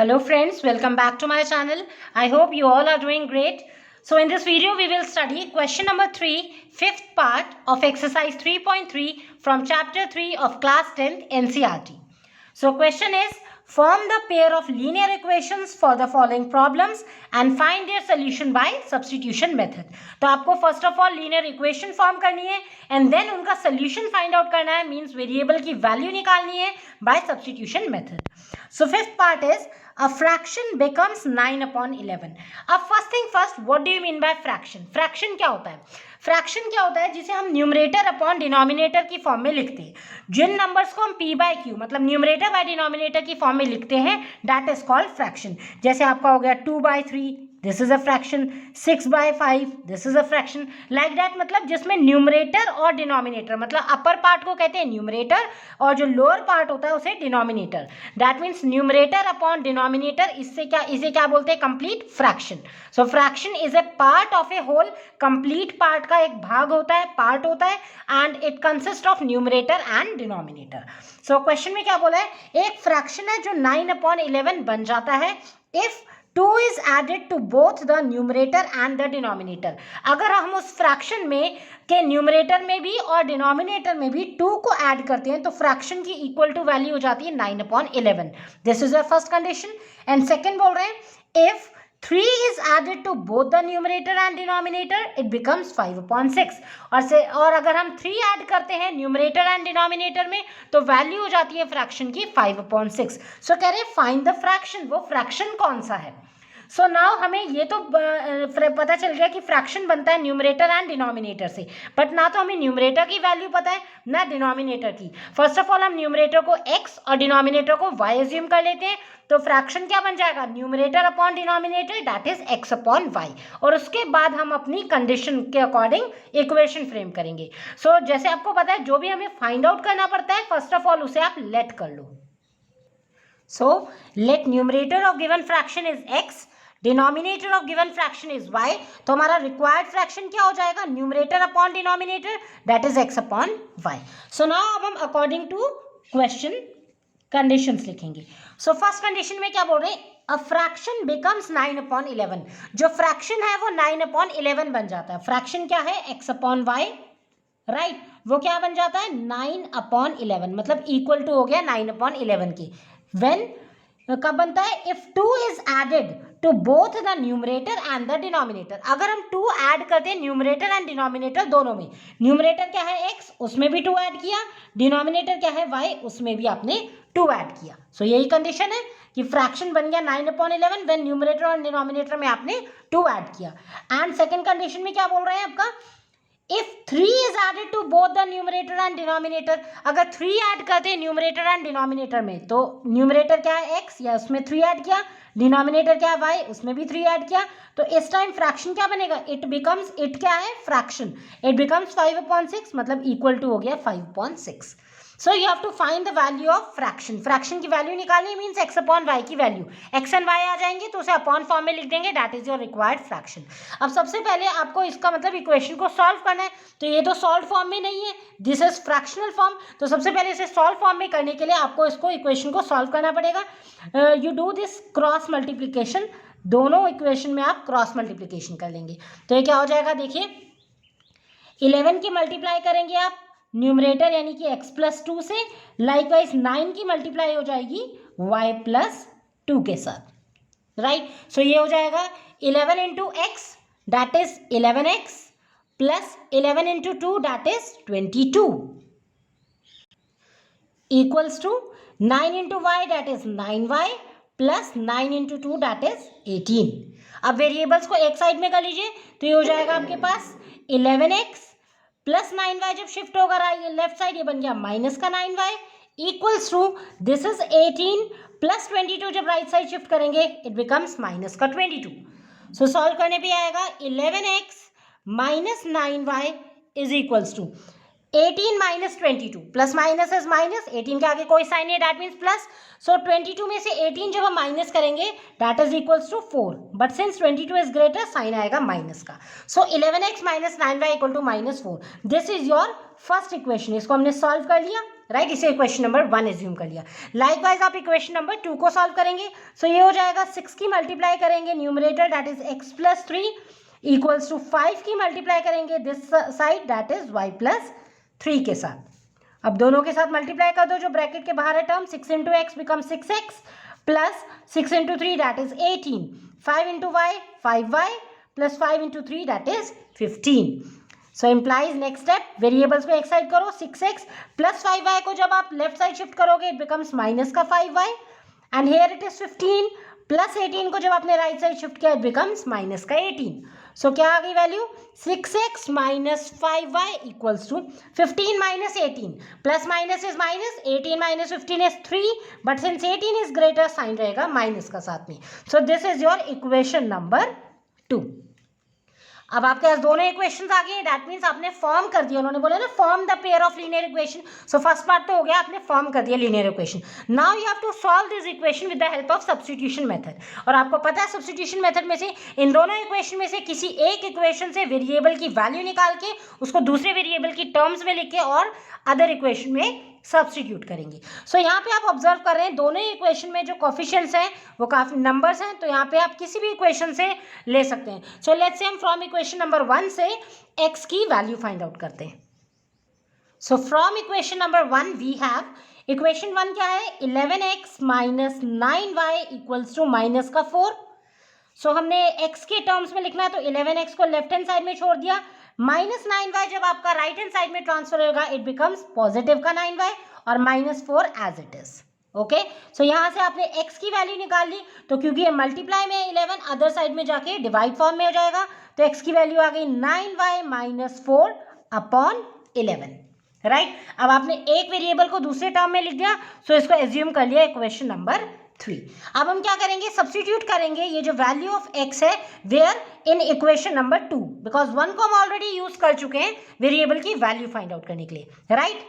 Hello friends, welcome back to my channel. I hope you all are doing great. So in this video we will study question number 3, fifth part of exercise 3.3 from chapter 3 of class 10th NCERT. So question is, form the pair of linear equations for the following problems and find their solution by substitution method. तो आपको first of all linear equation form करनी है and then उनका solution find out करना है, means variable की value निकालनी है by substitution method. So fifth part is a fraction becomes 9 upon 11. अब first thing first, what do you mean by fraction? Fraction क्या होता है? फ्रैक्शन क्या होता है? जिसे हम न्यूमरेटर अपॉन डिनोमिनेटर की फॉर्म में लिखते हैं. जिन नंबर्स को हम p बाय q मतलब न्यूमरेटर बाय डिनोमिनेटर की फॉर्म में लिखते हैं, दैट इज कॉल्ड फ्रैक्शन. जैसे आपका हो गया 2/3, this is a fraction. 6/5, this is a fraction. Like that, मतलब जिसमें न्यूमरेटर और डिनोमिनेटर, मतलब अपर पार्ट को कहते हैं न्यूमरेटर और जो लोअर पार्ट होता है उसे denominator. That means numerator upon denominator, इसे क्या बोलते हैं? Complete fraction. So fraction is a part of a whole. Complete part का एक भाग होता है, पार्ट होता है, and it consist of numerator and denominator. So question में क्या बोला है? एक फ्रैक्शन है जो 9/11 बन जाता है if 2 is added to both the numerator and the denominator. अगर हम उस फ्रैक्शन में के न्यूमरेटर में भी और डिनोमिनेटर में भी 2 को ऐड करते हैं तो फ्रैक्शन की इक्वल टू वैल्यू हो जाती है 9/11. This is the first condition. And second बोल रहे हैं, if 3 is added to both the numerator and denominator, it becomes 5/6. और अगर हम 3 ऐड करते हैं न्यूमरेटर एंड डिनोमिनेटर में तो वैल्यू हो जाती है फ्रैक्शन की 5/6. सो कह रहे हैं फाइंड द फ्रैक्शन. वो फ्रैक्शन कौन सा है? सो नाउ हमें ये तो पता चल गया कि फ्रैक्शन बनता है न्यूमरेटर एंड डिनोमिनेटर से, बट ना तो हमें न्यूमरेटर की वैल्यू पता है ना डिनोमिनेटर की. फर्स्ट ऑफ ऑल हम न्यूमरेटर को x और डिनोमिनेटर को y एज्यूम कर लेते हैं, तो फ्रैक्शन क्या बन जाएगा? Numerator upon denominator, that is x upon y. और उसके बाद हम अपनी कंडीशन के अकॉर्डिंग इक्वेशन फ्रेम करेंगे. सो जैसे आपको पता है जो भी हमें फाइंड आउट करना पड़ता है, फर्स्ट ऑफ ऑल उसे आप लेट कर लो. So let numerator of given fraction is x, denominator of given fraction is y. तो हमारा रिक्वायर्ड फ्रैक्शन क्या हो जाएगा? Numerator upon denominator, that is x upon y. So now अब हम अकॉर्डिंग टू क्वेश्चन कंडीशंस लिखेंगे. सो फर्स्ट कंडीशन में क्या बोल रहे हैं? A fraction becomes 9/11. जो फ्रैक्शन है वो 9/11 बन जाता है. फ्रैक्शन क्या है? x upon y, right. वो क्या बन जाता है? 9/11, मतलब इक्वल टू हो गया 9/11 के. व्हेन कब बनता है? If 2 is added to both the numerator and the denominator. अगर हम 2 ऐड करते हैं न्यूमरेटर एंड डिनोमिनेटर दोनों में, न्यूमरेटर क्या है? x, उसमें भी 2 ऐड किया, डिनोमिनेटर क्या है? y, उसमें भी आपने 2 ऐड किया. सो यही कंडीशन है कि फ्रैक्शन बन गया 9/11 व्हेन न्यूमरेटर और डिनोमिनेटर में आपने 2 ऐड किया. एंड सेकेंड कंडीशन में क्या बोल रहे हैं आपका? If 3 is added to both the numerator and denominator, अगर 3 ऐड करते हैं न्यूमरेटर एंड डिनोमिनेटर में, तो न्यूमरेटर क्या है? x, या उसमें 3 ऐड किया, डिनोमिनेटर क्या है? y, उसमें भी 3 ऐड किया, तो इस टाइम फ्रैक्शन क्या बनेगा? इट क्या है? फ्रैक्शन. इट बिकम्स 5/6, मतलब इक्वल टू हो गया 5/6. So you have to find the value of fraction. Fraction की वैल्यू निकालनी मीन्स x अपॉन y की वैल्यू. x एंड y आ जाएंगे तो उसे अपॉन फॉर्म में लिख देंगे, that is your required fraction. अब सबसे पहले आपको इसका मतलब इक्वेशन को सॉल्व करना है, तो ये तो सॉल्व फॉर्म में नहीं है, दिस इज फ्रैक्शनल फॉर्म. तो सबसे पहले इसे सॉल्व फॉर्म में करने के लिए आपको इसको इक्वेशन को सॉल्व करना पड़ेगा. You do this cross multiplication. दोनों इक्वेशन में आप क्रॉस मल्टीप्लीकेशन कर लेंगे तो ये क्या हो जाएगा? देखिए 11 की मल्टीप्लाई करेंगे आप न्यूमरेटर यानी कि x प्लस 2 से, लाइकवाइज 9 की मल्टीप्लाई हो जाएगी y प्लस 2 के साथ, राइट. सो ये हो जाएगा 11 into x, that is 11x, plus 11 into 2, that is 22, equals to 9 into y, that is 9y, plus 9 into 2, that is 18. अब वेरिएबल्स को एक साइड में कर लीजिए तो ये हो जाएगा आपके पास 11x प्लस 9y. जब शिफ्ट होगा लेफ्ट साइड, ये बन गया माइनस का 9y, equals to this is 18 plus 22. जब राइट साइड शिफ्ट करेंगे इट बिकम्स माइनस का 22. सो सॉल्व करने पे आएगा 11x minus 9y is equals to 18 minus 22. Plus minus is minus, 18 के आगे कोई साइन नहीं, दैट मीन्स प्लस. सो 22 में से 18 जब हम माइनस करेंगे that is equals to 4, but since 22 is greater sign आएगा माइनस का. So 11x minus 9y equal to -4. This is your first equation. इसको हमने सॉल्व कर लिया. राइट, इसे इक्वेशन नंबर 1 एज्यूम कर लिया। लाइकवाइज आप इक्वेशन नंबर 2 को सॉल्व करेंगे। सो ये हो जाएगा 6 की मल्टीप्लाई करेंगे numerator that is x plus 3 equals to 5 की मल्टीप्लाई करेंगे this side that is y plus 3 के साथ। अब दोनों के साथ मल्टीप्लाई कर दो, जो ब्रैकेट के बाहर है term 6 into x become 6x plus 6 into 3 that is 18, 5 into y 5y plus 5 into 3 that is 15। So implies next step, variables को एक साइड करो, 6x प्लस 5y को जब आप लेफ्ट साइड शिफ्ट करोगे इट बिकम्स माइनस का 5y and here it is 15 plus 18 को जब आपने राइट साइड शिफ्ट किया इट बिकम्स माइनस का 18। सो क्या आ गई value, 6x minus 5y equals to 15 minus 18 plus minus is minus, 18 minus 15 is 3 but since 18 is greater sign रहेगा minus का साथ में। So this is your equation number 2। अब आपके पास दोनों इक्वेशंस आ गए, दैट मीन्स आपने फॉर्म कर दिया, उन्होंने बोला ना form the pair of linear equation. So first part तो हो गया, आपने फॉर्म कर दिया linear equation. Now you have to solve this equation with the help of substitution method. और आपको पता है सब्स्टिट्यूशन मेथड में से इन दोनों इक्वेशन में से किसी एक इक्वेशन से वेरिएबल की वैल्यू निकाल के उसको दूसरे वेरिएबल की टर्म्स में लिख के और अदर इक्वेशन में सब्स्टिट्यूट करेंगे। सो यहाँ पे आप ऑब्जर्व कर रहे हैं दोनों इक्वेशन में जो कोफिशिएंट्स हैं वो काफी नंबर्स हैं, तो यहाँ पे आप किसी भी इक्वेशन से ले सकते हैं। सो लेट्स से हम फ्रॉम इक्वेशन नंबर 1 से x की वैल्यू फाइंड आउट करते हैं। So from equation number 1 we have, equation 1 क्या है, 11x minus 9y equals to minus का 4। सो हमने x के टर्म्स में लिखना है तो 11x को लेफ्ट हैंड साइड में छोड़ दिया, माइनस 9y जब आपका राइट हैंड साइड में ट्रांसफर होगा इट बिकम्स पॉजिटिव का 9y और minus 4 as it is. Okay, so यहाँ से आपने x की वैल्यू निकाल ली, तो क्योंकि ये मल्टीप्लाई में 11 अदर साइड में जाके डिवाइड फॉर्म में हो जाएगा, तो x की वैल्यू आ गई 9y माइनस 4 अपॉन 11। राइट, अब आपने एक वेरिएबल को दूसरे टर्म में लिख दिया, सो इसको एज्यूम कर लिया इक्वेशन नंबर 3। अब हम क्या करेंगे, सब्स्टिट्यूट करेंगे ये जो वैल्यू ऑफ x है where in equation number 2, because 1 को हम ऑलरेडी यूज कर चुके हैं वेरिएबल की वैल्यू फाइंड आउट करने के लिए। Right,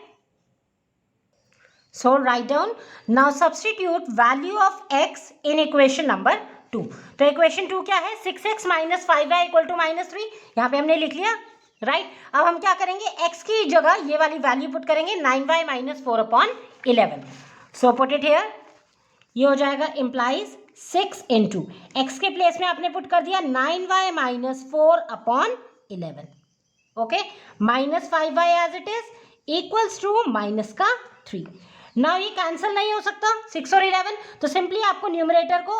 so write down now substitute value of x in equation number 2। तो इक्वेशन 2 क्या है, 6x minus 5y equal to minus 3, यहाँ पे हमने लिख लिया। राइट, अब हम क्या करेंगे, x की जगह ये वाली वैल्यू पुट करेंगे 9y minus 4 upon 11। So put it here, ये हो जाएगा इम्प्लाइज 6 इंटू एक्स के प्लेस में आपने पुट कर दिया 9y minus 4 upon 11। Okay, minus 5y as it is equals to minus का 3। नाउ ये कैंसिल नहीं हो सकता 6 और 11, तो सिंपली आपको न्यूमरेटर को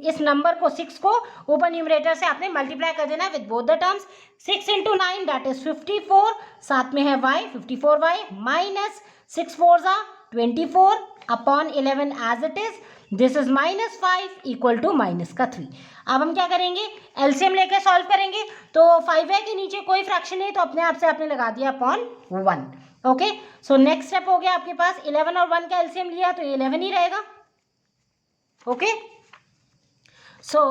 इस नंबर को 6 को ऊपर न्यूमरेटर से आपने मल्टीप्लाई कर देना है with both the terms. 6 into 9 that is 54, साथ में है y 54y माइनस 6 4 जा 24 upon 11 as it is, this is minus 5 equal to minus का 3। अब हम क्या करेंगे, एलसीएम लेके सॉल्व करेंगे, तो 5y के नीचे कोई फ्रैक्शन नहीं तो अपने आप से आपने लगा दिया upon 1। Okay, so next step हो गया आपके पास 11 और 1 का एलसीएम लिया तो 11 ही रहेगा। ओके, सो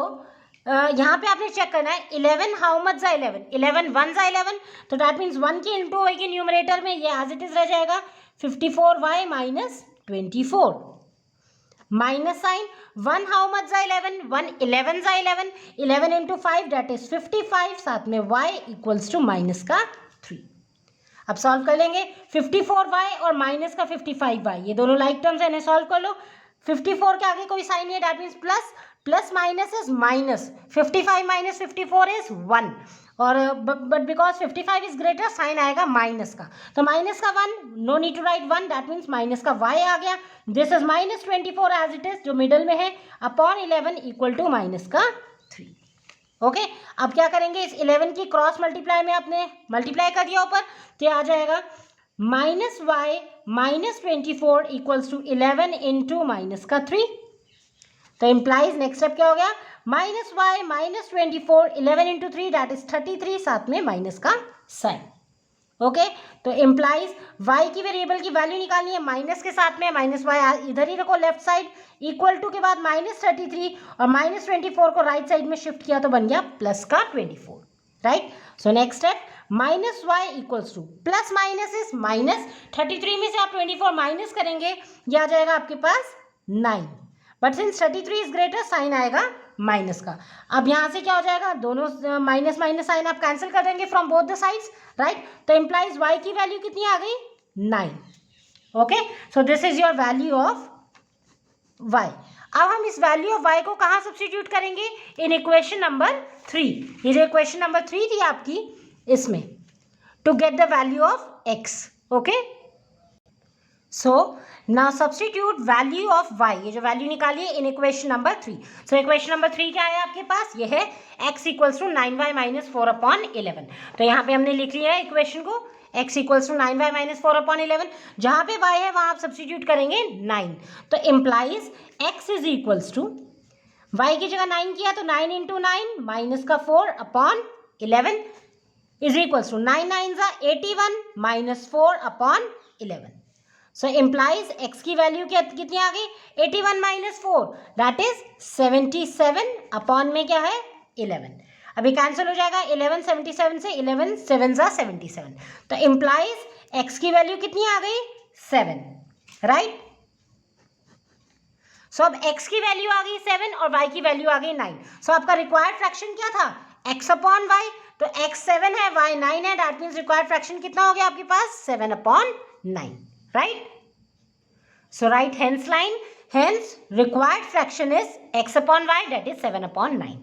यहाँ पे आपने चेक करना है 11 हाउ मच जा 11, 11 1 जा 11, तो दैट मीन्स 1 की इंटू होगी न्यूमरेटर में, ये एज इट इज रह जाएगा 54y minus 24 minus sign 1 how much जा 11, 1 11 जा 11, 11 इंटू 5 दैट इज 55, साथ में y इक्वल्स टू माइनस का 3। अब सॉल्व कर लेंगे 54y और माइनस का 55y, ये दोनों लाइक टर्म्स है, इन्हें सॉल्व कर लो। 54 के आगे कोई साइन नहीं है, that means plus, plus minus is minus, 55 minus 54 is 1, और but because 55 is greater sign आएगा माइनस का, तो माइनस का 1, no need to write 1, that means minus का y आ गया, this is minus 24 as it is जो मिडल में है अपॉन 11 इक्वल टू माइनस का 3। ओके, अब क्या करेंगे, इस 11 की क्रॉस मल्टीप्लाई में आपने मल्टीप्लाई कर दिया ऊपर, तो आ जाएगा minus y minus 24 equals to 11 into minus का 3। तो इम्प्लाइज नेक्स्ट स्टेप क्या हो गया, minus y minus 24 11 into 3 that is 33, साथ में माइनस का साइन। ओके, तो इम्प्लाइज y की वेरिएबल की वैल्यू निकालनी है, माइनस के साथ में माइनस y इधर ही रखो लेफ्ट साइड, इक्वल टू के बाद माइनस 33 और माइनस 24 को राइट साइड में शिफ्ट किया तो बन गया प्लस का 24। Right, so next step minus y equals two plus minus is minus 33 में से आप 24 माइनस करेंगे, ये आ जाएगा आपके पास 9, but since 33 is greater sign आएगा माइनस का। अब यहाँ से क्या हो जाएगा, दोनों माइनस माइनस साइन आप कैंसिल कर देंगे from both the sides. Right, तो इम्प्लाइज y की वैल्यू कितनी आ गई 9। Okay, so this is your value of y. अब हम इस वैल्यू ऑफ y को कहाँ सब्स्टिट्यूट करेंगे? In equation number 3. ये जो इक्वेशन नंबर 3 थी आपकी, इसमें to get the value of x. Okay, so now substitute value of y. ये जो वैल्यू निकालिए in equation number 3. So equation number 3 क्या है आपके पास? ये है x equals to 9y minus 4/11. तो यहाँ पे हमने लिख लिया है इक्वेशन को, x equals to 9y minus 4/11. जहाँ पे y है वहाँ आप सब्स्टिट्यूट करेंगे 9. तो implies x is equals to, y की जगह 9 किया तो 9 इंटू 9 माइनस का 4/11 इज इक्वल्स टू 9 9 ज़ा 81 माइनस 4/11. सो इम्प्लाइज x की वैल्यू कितनी आ गई? 81 माइनस 4 दैट इज 77 अपॉन में क्या है? 11. अभी कैंसिल हो जाएगा 11 77 से, 11 7 ज़ा 77. तो इम्प्लाइज x की वैल्यू कितनी आ गई? 7. राइट. सो अब x की वैल्यू आ गई 7 और y की वैल्यू आ गई 9. सो आपका रिक्वायर्ड फ्रैक्शन क्या था? x upon y. तो x 7 है, y 9 है, दैट मीन्स रिक्वायर्ड फ्रैक्शन कितना हो गया आपके पास? 7/9. Right? So write hence line, hence required fraction is x upon y, that is 7/9.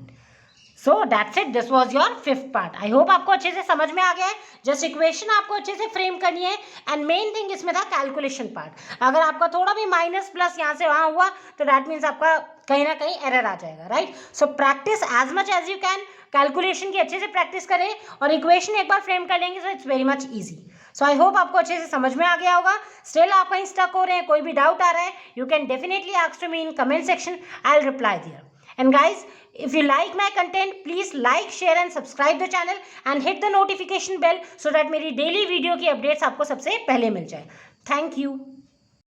So that's it. This was your 5th part. I hope आपको अच्छे से समझ में आ गया है. जस्ट इक्वेशन आपको अच्छे से फ्रेम करनी है एंड मेन थिंग इसमें था कैलकुलेशन पार्ट. अगर आपका थोड़ा भी माइनस प्लस यहाँ से वहाँ हुआ तो दैट मीन्स आपका कहीं ना कहीं एरर आ जाएगा. Right. So practice as much as you can. Calculation की अच्छे से प्रैक्टिस करें और इक्वेशन एक बार फ्रेम कर लेंगे. So it's very much easy. So I hope आपको अच्छे से समझ में आ गया होगा. स्टिल आप कहीं स्टक हो रहे हैं, कोई भी डाउट आ रहा है, you can definitely ask to me in comment section. I will reply there. And guys, if you like my content, please like, share and subscribe the channel and hit the notification bell so that मेरी daily video की updates आपको सबसे पहले मिल जाए. Thank you.